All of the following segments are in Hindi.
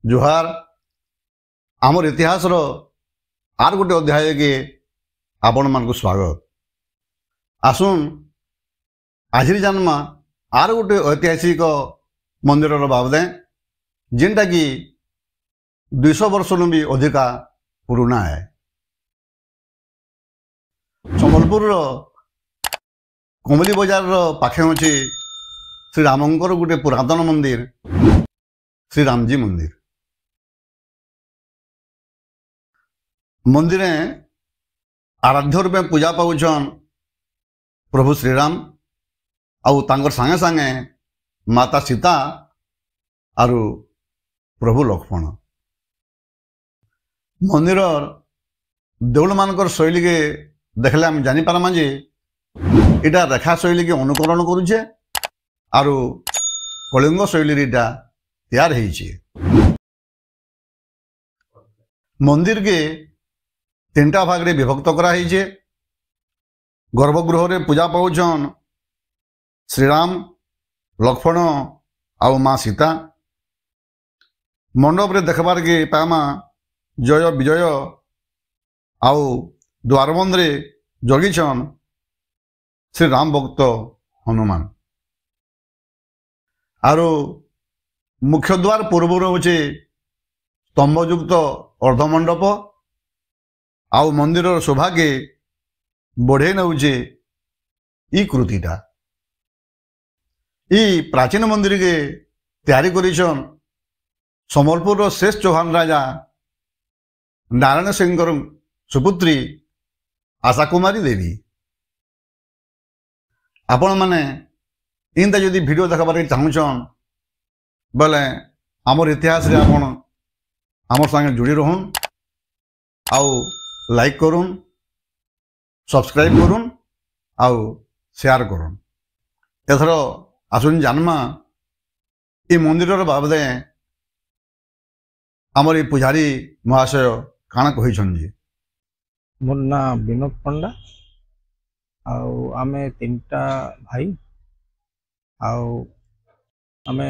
जुहार आमर इतिहास आर गोटे अध्याय के आपण मान स्वागत। आसुन आज जन्मा आर गोटे ऐतिहासिक मंदिर बाबदे जेनटा कि 200 वर्ष भी अधिका पुराना है। संबलपुर कमली बजार पाखे अच्छे श्री रामंकर गोटे पुरातन मंदिर श्री रामजी मंदिर। मंदिर आराध्य रूप पूजा पाउछन प्रभु श्रीराम आउ तांकर संगे संगे माता सीता आरु प्रभु लक्ष्मण। मंदिर देउल मानकर शैली के देखले हम जानी पारमा जे इटा रेखा शैली के अनुकरण करुछे आरु कलिंग शैली इटा तैयार होइछे। मंदिर के 3टा भाग रे विभक्त करा होइछे। गर्भगृह रे पूजा पाउछन श्रीराम लक्ष्मण आउ माँ सीता। मंडप रे देखबार के पामा जय विजय आउ द्वारबंध रे जगिछन श्री राम भक्त हनुमान। आरो मुख्य द्वार पूर्व होचे स्तंभयुक्त अर्धमंडप आउ मंदिर शोभा के बढ़े नौचे ई कृतिटा। ई प्राचीन मंदिर के तैयारी करिछन संबलपुर शेष चौहान राजा नारायण सिंह सुपुत्री आशा कुमारी देवी। आपण माने इनता जदि वीडियो देखबार चाहूछन बोले आमर इतिहास रे आपण आमर संगे जुड़ी रहन आउ लाइक करुन सब्सक्राइब करुन आउ शेयर करुन। एथर आसुन जानमा ये मंदिर बाबदे आमर ये पुजारी महाशय काना कहिछन जी। मोर ना विनोद पंडा आउ आमे 3टा भाई आउ आमे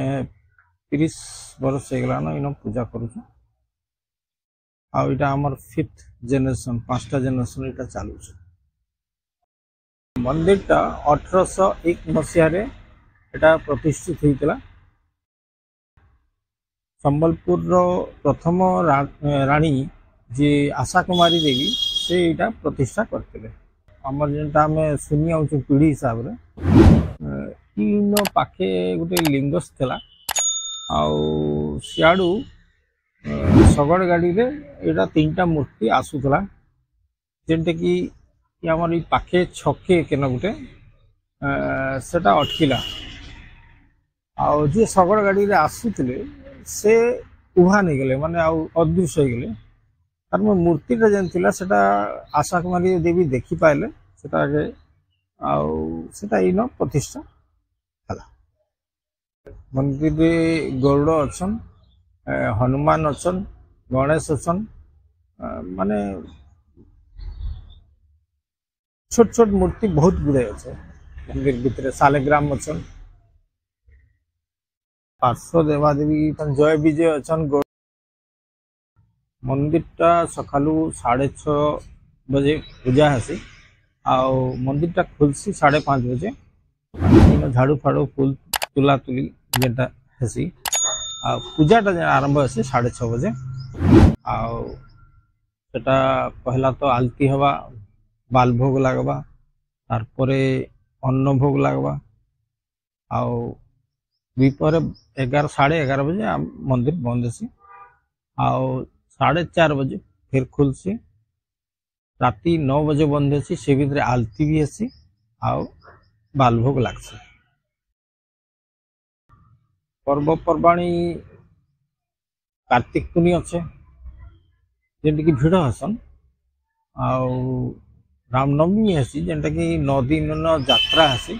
30 वर्ष हो गलान इन पूजा करूँ। आउ इटा हमर 5th जनरेशन 5टा जनरेशन इटा चालू छे। मंदिरटा 1801 मसीह रे इटा प्रतिष्ठित होइतला। संबलपुर रो प्रथम रानी जे आशा कुमारी देवी से इटा प्रतिष्ठा करते। आमर जेनटा हमें सुनी आउछु पीढ़ी हिसाब रे इन पाखे गोटे लिंगस थला आउ सियाडू शगड़ गाड़ी रे एटा 3टा मूर्ति आसुथला जेनटे कि आमर पाखे छके केन गोटे सेटा अटकिला आउ जे शगड़ गाड़ी रे आसुतले से उभा नहीं गले माने आउ अदृश्य हो गले। तार मूर्तिटा जेन थिला सेटा आशा कुमारी देवी देखि पाइले सेटा के आउ सेटा इन प्रतिष्ठा हला। मंदिर रे गरुड़ अछन हनुमान अछन गणेश अछन माने छोट छोट मूर्ति बहुत गुड़े अच्छे। मंदिर भितर सालेग्राम अछन पार्श्व देवादेवी जय विजय अछन। मंदिरटा सकालू 6:30 बजे पूजा हेसी आउ मंदिरटा खुलसी 5:30 बजे। झाड़ू फाड़ू फूल तुला तुली जेटा हेसी आ पूजाटा आरंभ हेसी 6:30 बजे। आउ सेटा पहला तो आलती हवा बाल भोग लगवा तार परे अन्न भोग लगवा आउ द्विपर 11 बजे मंदिर बंद हेसी आउ 4:30 बजे फिर खुलसी। राति 9 बजे बंद हेसी से भीतर आलती भी हेसी आउ बाल भोग लागसी। पर्वपर्वाणी कार्तिक पुनी अच्छे जेनटा कि भिड़ हसन आउ रामनवमी हेसी जेनटा कि 9 दिन यात्रा हेसी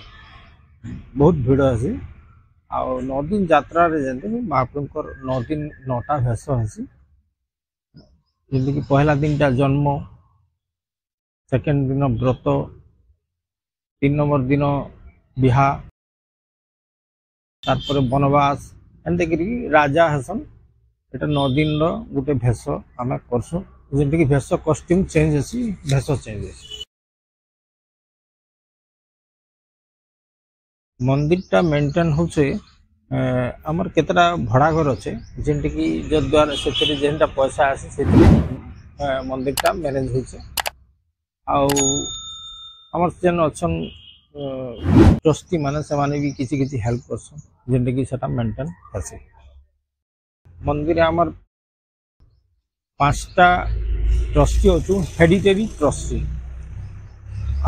बहुत भिड़ हेसी आउ 9 दिन यात्रा रे जेनटा कि महाप्रभुकर 9 दिन 9टा भेष हेसी जेनटा कि पहला दिनटा जन्म सेकेंड दिन व्रत 3 नंबर दिन बिहा तार पर वनवास एंते करी राजा हसन এটা 9 ଦିନର ଗୋଟେ ଭେଷ ଆମେ କରସୁଁ ଯେମିତିକି ଭେଷ କଷ୍ଟ୍ୟୁମ୍ ଚେଞ୍ଜ ଅଛି ଭେଷ ଚେଞ୍ଜ ଅଛି। ମନ୍ଦିରଟା ମେଣ୍ଟେନ୍ ହଉଛି ଆମର କେତେଟା ଭଡ଼ା ଘର ଅଛେ ଯେମିତିକି ଯଦ୍ୱାରା ସେଥିରେ ଯେନ୍ଟା ପଇସା ଆସେ ସେଥିରେ ମନ୍ଦିରଟା ମ୍ୟାନେଜ୍ ହେଉଛି। ଆଉ ଆମର ଯେନ୍ ଅଛନ୍ ଟ୍ରଷ୍ଟି ମାନେ ସେମାନେ ବି କିଛି କିଛି ହେଲ୍ପ କରସନ୍ ଯେମିତିକି ସେଟା ମେଣ୍ଟେନ୍ ହେସି। ମନ୍ଦିରରେ ଆମର 5ଟା ଟ୍ରଷ୍ଟି ଅଛୁ ହେରିଟେରୀ ଟ୍ରଷ୍ଟି।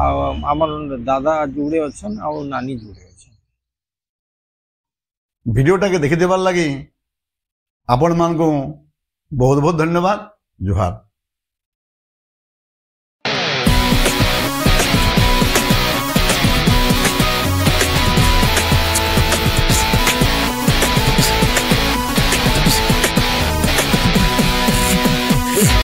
ଆଉ ଆମର ଦାଦା ଯୁଡ଼େ ଅଛନ୍ ଆଉ ନାନୀ ଯୁଡ଼େ ଅଛନ୍। ভিডিওটাকে দেখি দেবার লাগি আপন মানকু বহুত বহুত ধন্যবাদ। জুহার।